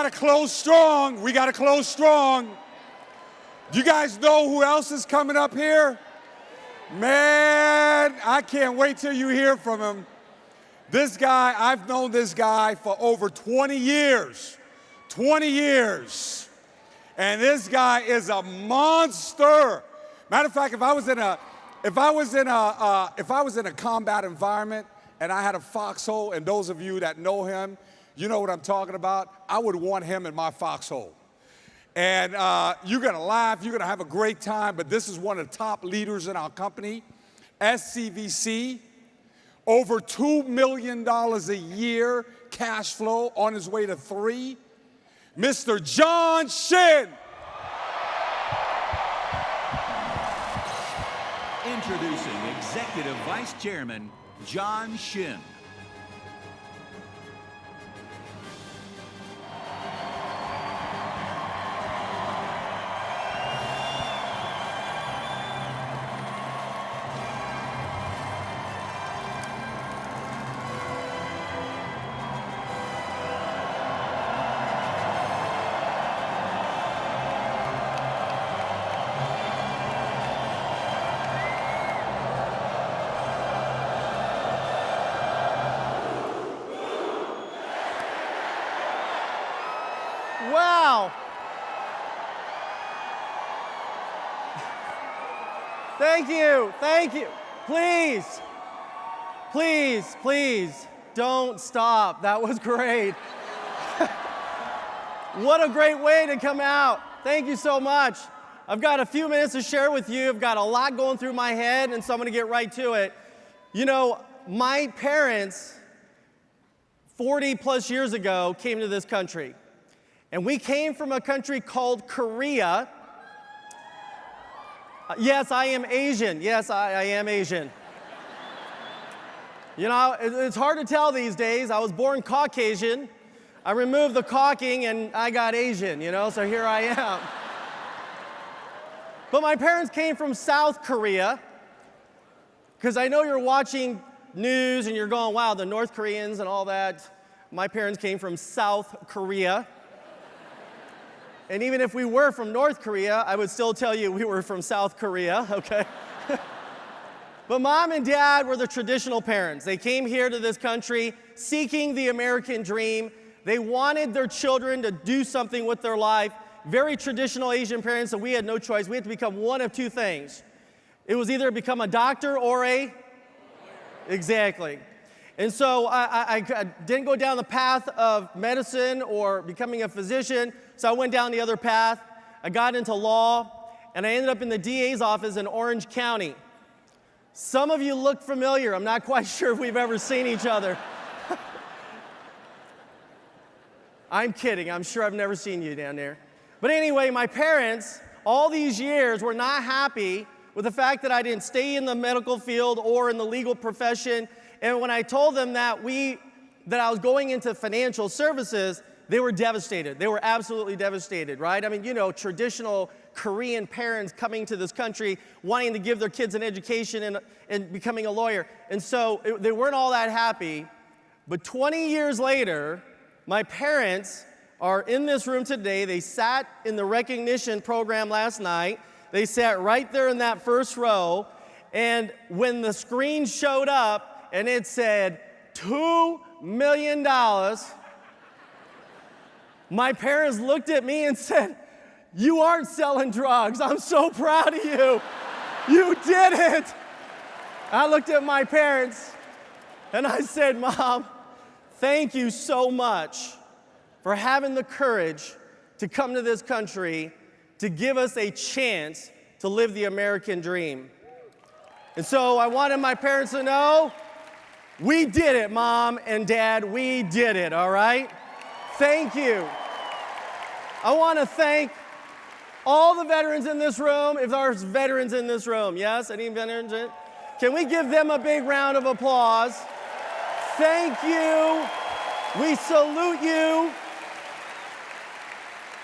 to close strong. We got to close strong. Do you guys know who else is coming up here? Man, I can't wait till you hear from him. This guy, I've known this guy for over 20 years. 20 years. And this guy is a monster. Matter of fact, if I was in a combat environment and I had a foxhole, and those of you that know him, you know what I'm talking about, I would want him in my foxhole. And you're going to laugh, you're going to have a great time, but this is one of the top leaders in our company, SCVC, over $2 million a year cash flow, on his way to 3, Mr. John Shin. Introducing Executive Vice Chairman John Shin. Wow. Thank you. Thank you. Please, please, please don't stop. That was great. What a great way to come out. Thank you so much. I've got a few minutes to share with you. I've got a lot going through my head, and so I'm going to get right to it. You know, my parents, 40 plus years ago, came to this country. And we came from a country called Korea. Yes, I am Asian. Yes, I am Asian. You know, it's hard to tell these days. I was born Caucasian. I removed the caulking and I got Asian, you know, so here I am. But my parents came from South Korea, because I know you're watching news and you're going, wow, the North Koreans and all that. My parents came from South Korea. And even if we were from North Korea, I would still tell you we were from South Korea, okay? But mom and dad were the traditional parents. They came here to this country seeking the American dream. They wanted their children to do something with their life. Very traditional Asian parents, and we had no choice. We had to become one of two things. It was either become a doctor or a... Exactly. And so I didn't go down the path of medicine or becoming a physician, so I went down the other path. I got into law, and I ended up in the DA's office in Orange County. Some of you look familiar. I'm not quite sure if we've ever seen each other. I'm kidding. I'm sure I've never seen you down there. But anyway, my parents, all these years, were not happy with the fact that I didn't stay in the medical field or in the legal profession. And when I told them that I was going into financial services, they were devastated. They were absolutely devastated, right? I mean, you know, traditional Korean parents coming to this country, wanting to give their kids an education and becoming a lawyer. And so they weren't all that happy. But 20 years later, my parents are in this room today. They sat in the recognition program last night. They sat right there in that first row. And when the screen showed up, and it said $2 million. My parents looked at me and said, "You aren't selling drugs. I'm so proud of you. You did it." I looked at my parents and I said, "Mom, thank you so much for having the courage to come to this country to give us a chance to live the American dream." And so I wanted my parents to know, we did it, Mom and Dad, we did it, all right? Thank you. I want to thank all the veterans in this room, if there's veterans in this room. Yes, any veterans? Can we give them a big round of applause? Thank you. We salute you.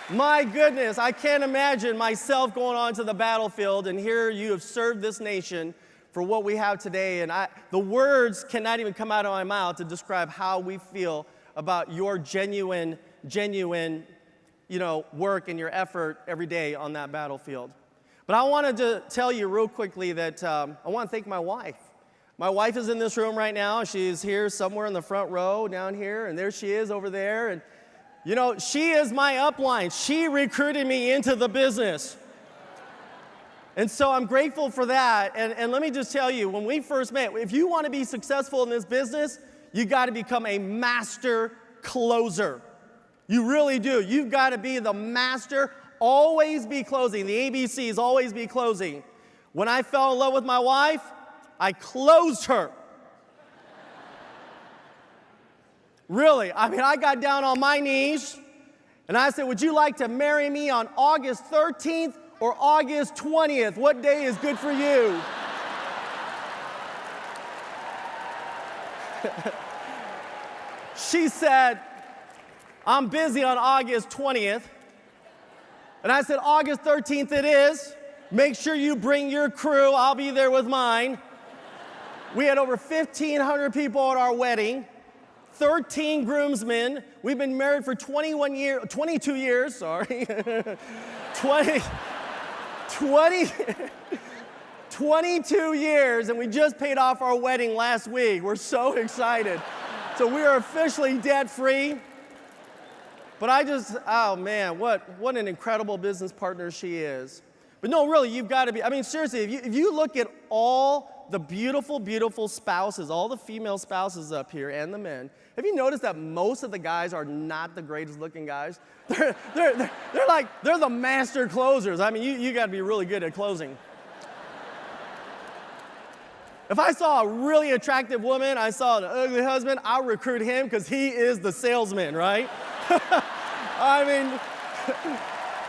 My goodness, I can't imagine myself going onto the battlefield, and here you have served this nation for what we have today, and the words cannot even come out of my mouth to describe how we feel about your genuine genuine, work and your effort every day on that battlefield. But I wanted to tell you real quickly that I want to thank my wife. My wife is in this room right now. She's here somewhere in the front row down here, and there she is over there. And, she is my upline. She recruited me into the business. And so I'm grateful for that. And let me just tell you, when we first met, if you want to be successful in this business, you got to become a master closer. You really do. You've got to be the master. Always be closing. The ABCs, always be closing. When I fell in love with my wife, I closed her. Really. I got down on my knees and I said, would you like to marry me on August 13th or August 20th? What day is good for you? She said, I'm busy on August 20th. And I said, August 13th it is. Make sure you bring your crew. I'll be there with mine. We had over 1,500 people at our wedding, 13 groomsmen. We've been married for 22 years, sorry. 22 years, and we just paid off our wedding last week. We're so excited. So we are officially debt-free. But oh man, what an incredible business partner she is. But no, really, you've got to be, seriously, if you look at all the beautiful, beautiful spouses, all the female spouses up here and the men, have you noticed that most of the guys are not the greatest looking guys? They're the master closers. You got to be really good at closing. If I saw a really attractive woman, I saw an ugly husband, I'll recruit him because he is the salesman, right?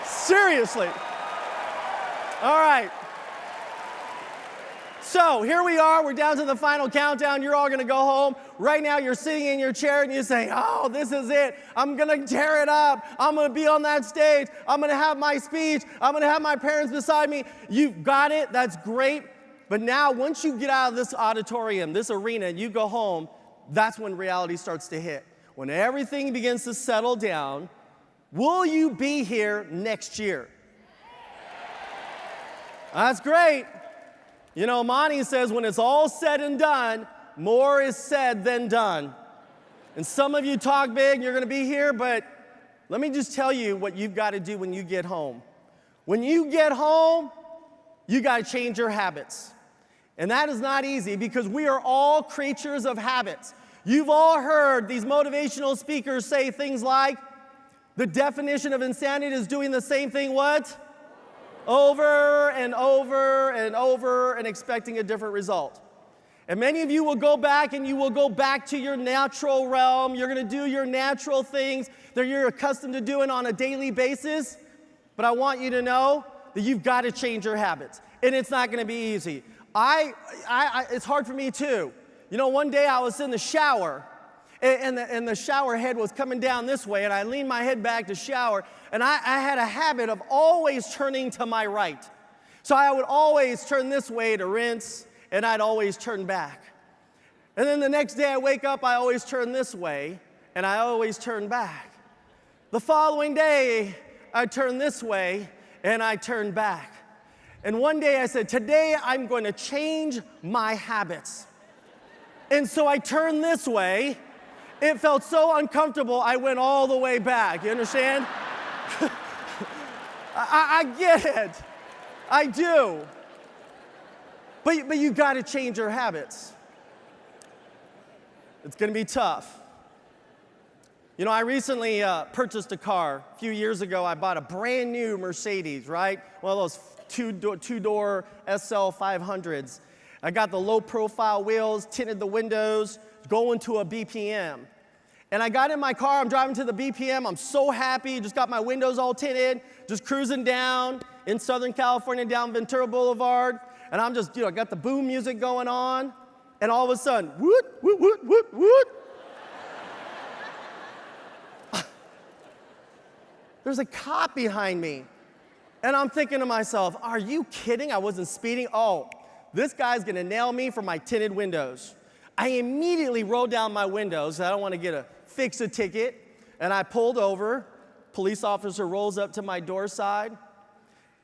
Seriously. All right. So here we are. We're down to the final countdown. You're all going to go home. Right now, you're sitting in your chair and you're saying, oh, this is it. I'm going to tear it up. I'm going to be on that stage. I'm going to have my speech. I'm going to have my parents beside me. You've got it. That's great. But now, once you get out of this auditorium, this arena, and you go home, that's when reality starts to hit. When everything begins to settle down, will you be here next year? That's great. Monty says when it's all said and done, more is said than done. And some of you talk big, you're going to be here, but let me just tell you what you've got to do when you get home. When you get home, you got to change your habits. And that is not easy because we are all creatures of habits. You've all heard these motivational speakers say things like, the definition of insanity is doing the same thing what? Over and over and over and expecting a different result. And many of you will go back and you will go back to your natural realm. You're going to do your natural things that you're accustomed to doing on a daily basis. But I want you to know that you've got to change your habits. And it's not going to be easy. It's hard for me too. One day I was in the shower and the shower head was coming down this way and I leaned my head back to shower and I had a habit of always turning to my right. So I would always turn this way to rinse and I'd always turn back. And then the next day I wake up, I always turn this way and I always turn back. The following day I turn this way and I turn back. And one day I said, today I'm going to change my habits. And so I turned this way. It felt so uncomfortable, I went all the way back. You understand? I get it. I do. But you got to change your habits. It's going to be tough. I recently purchased a car. A few years ago, I bought a brand new Mercedes, right? One of those two-door SL 500s. I got the low-profile wheels, tinted the windows, going to a BPM. And I got in my car, I'm driving to the BPM, I'm so happy, just got my windows all tinted, just cruising down in Southern California, down Ventura Boulevard, and I'm just, I got the boom music going on, and all of a sudden, woot, woot, woot, woot, woot. There's a cop behind me. And I'm thinking to myself, are you kidding? I wasn't speeding. Oh, this guy's gonna nail me for my tinted windows. I immediately rolled down my windows. I don't want to fix a ticket. And I pulled over. Police officer rolls up to my door side,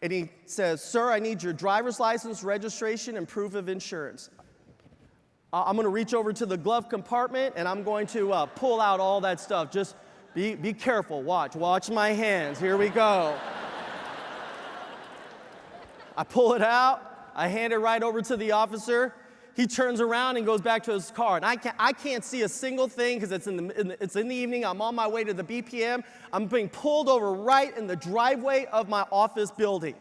and he says, "Sir, I need your driver's license, registration, and proof of insurance." I'm going to reach over to the glove compartment, and I'm going to pull out all that stuff. Just be careful. Watch my hands. Here we go. I pull it out. I hand it right over to the officer. He turns around and goes back to his car. And I can't see a single thing because it's in the evening. I'm on my way to the BPM. I'm being pulled over right in the driveway of my office building.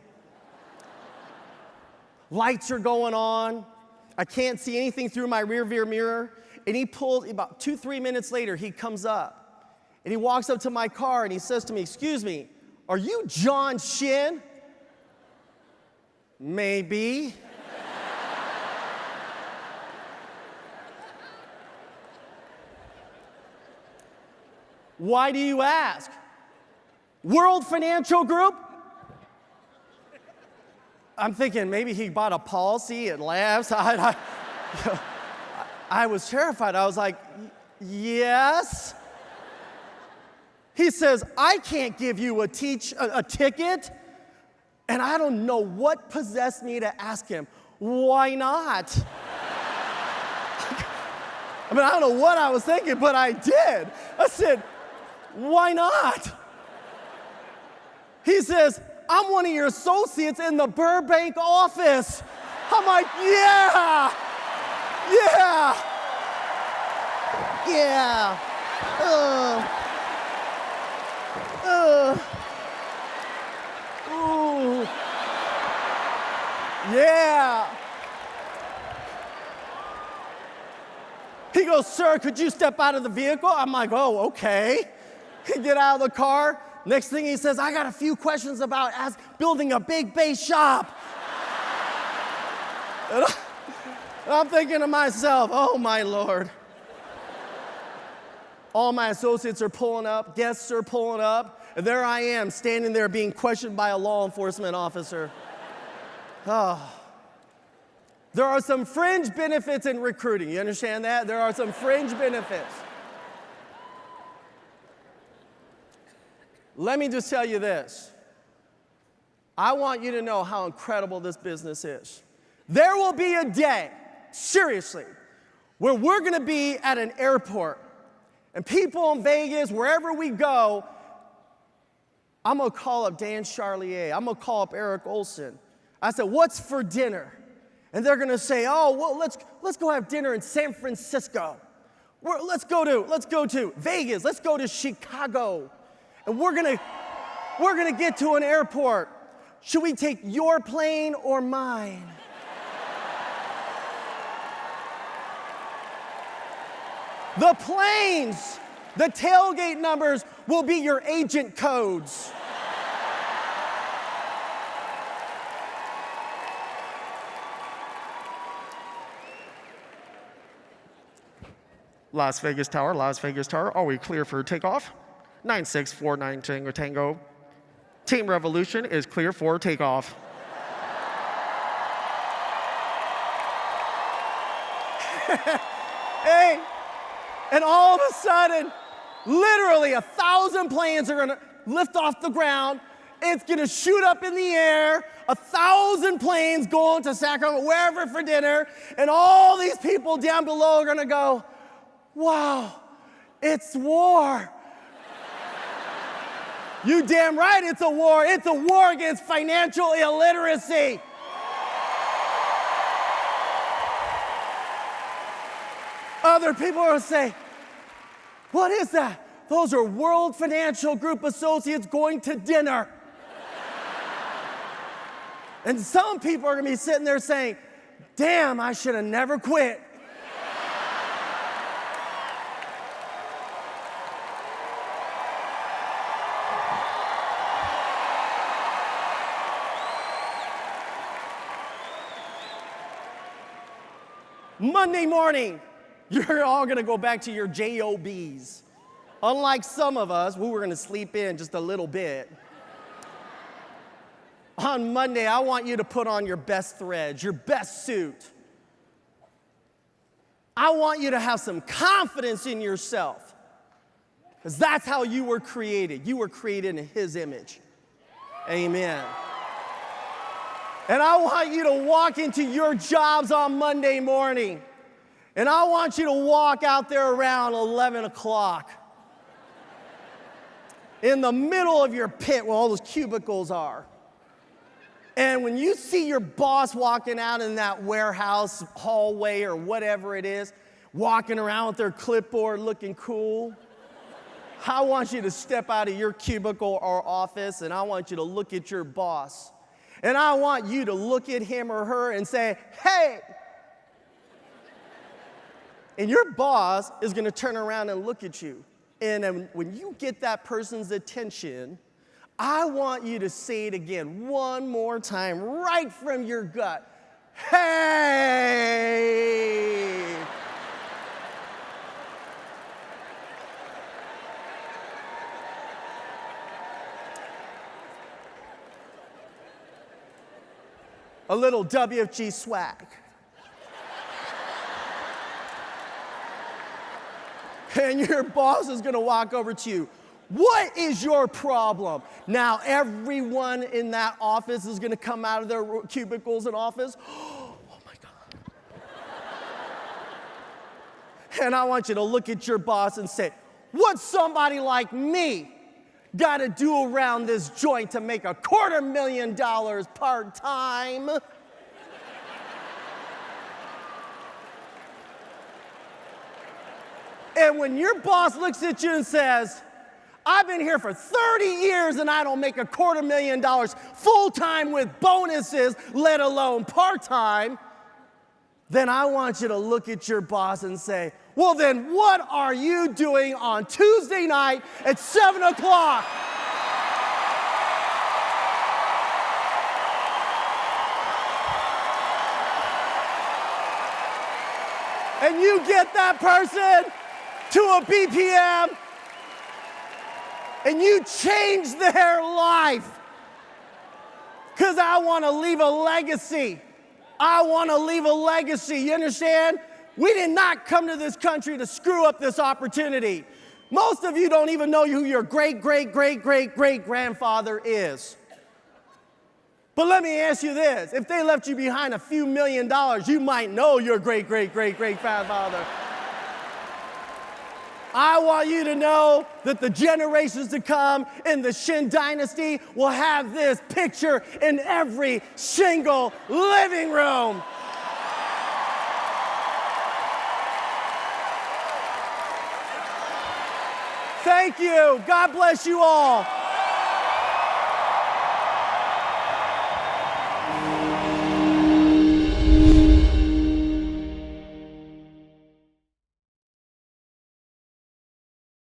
Lights are going on. I can't see anything through my rear view mirror. And he pulls, about 2-3 minutes later, he comes up. And he walks up to my car and he says to me, "Excuse me, are you John Shin?" "Maybe." "Why do you ask?" "World Financial Group?" I'm thinking maybe he bought a policy and laughs. I was terrified. I was like, "Yes." He says, "I can't give you a ticket." And I don't know what possessed me to ask him, "Why not?" I mean, I don't know what I was thinking, but I did. I said, "Why not?" He says, "I'm one of your associates in the Burbank office." I'm like, "Yeah, yeah, yeah. Ooh, yeah." He goes, "Sir, could you step out of the vehicle?" I'm like, "Oh, okay." He get out of the car. Next thing he says, "I got a few questions about building a big base shop." And I'm thinking to myself, "Oh my Lord." All my associates are pulling up, guests are pulling up, and there I am standing there being questioned by a law enforcement officer. Oh. There are some fringe benefits in recruiting. You understand that? There are some fringe benefits. Let me just tell you this. I want you to know how incredible this business is. There will be a day, seriously, where we're going to be at an airport, and people in Vegas, wherever we go, I'm going to call up Dan Charlier. I'm going to call up Eric Olson. I said, "What's for dinner?" And they're going to say, "Oh, well, let's go have dinner in San Francisco. Let's go to Vegas. Let's go to Chicago. And we're gonna get to an airport. Should we take your plane or mine?" The planes, the tailgate numbers will be your agent codes. Las Vegas Tower, are we clear for takeoff? 9649 Tango. Team Revolution is clear for takeoff. Hey, and all of a sudden, literally 1,000 planes are gonna lift off the ground. It's gonna shoot up in the air, 1,000 planes going to Sacramento, wherever for dinner, and all these people down below are gonna go, "Wow, it's war." You damn right it's a war. It's a war against financial illiteracy. Other people are going to say, "What is that?" "Those are World Financial Group associates going to dinner." And some people are going to be sitting there saying, "Damn, I should have never quit." Monday morning, you're all going to go back to your jobs. Unlike some of us, we were going to sleep in just a little bit. On Monday, I want you to put on your best threads, your best suit. I want you to have some confidence in yourself. Because that's how you were created. You were created in his image. Amen. And I want you to walk into your jobs on Monday morning. And I want you to walk out there around 11 o'clock. In the middle of your pit where all those cubicles are. And when you see your boss walking out in that warehouse hallway or whatever it is, walking around with their clipboard looking cool, I want you to step out of your cubicle or office and I want you to look at your boss. And I want you to look at him or her and say, hey. And your boss is going to turn around and look at you. And when you get that person's attention, I want you to say it again one more time, right from your gut. Hey! A little WFG swag. And your boss is gonna walk over to you. What is your problem? Now everyone in that office is gonna come out of their cubicles and office. Oh my God. And I want you to look at your boss and say, what's somebody like me gotta do around this joint to make $250,000 part-time? And when your boss looks at you and says, I've been here for 30 years and I don't make $250,000 full-time with bonuses, let alone part-time, then I want you to look at your boss and say, well then what are you doing on Tuesday night at 7 o'clock? And you get that person to a BPM, and you change their life. Because I want to leave a legacy. I want to leave a legacy. You understand? We did not come to this country to screw up this opportunity. Most of you don't even know who your great-great-great-great-great-grandfather is. But let me ask you this. If they left you behind a few $1 million, you might know your great-great-great-great-grandfather. I want you to know that the generations to come in the Shin dynasty will have this picture in every single living room. Thank you. God bless you all.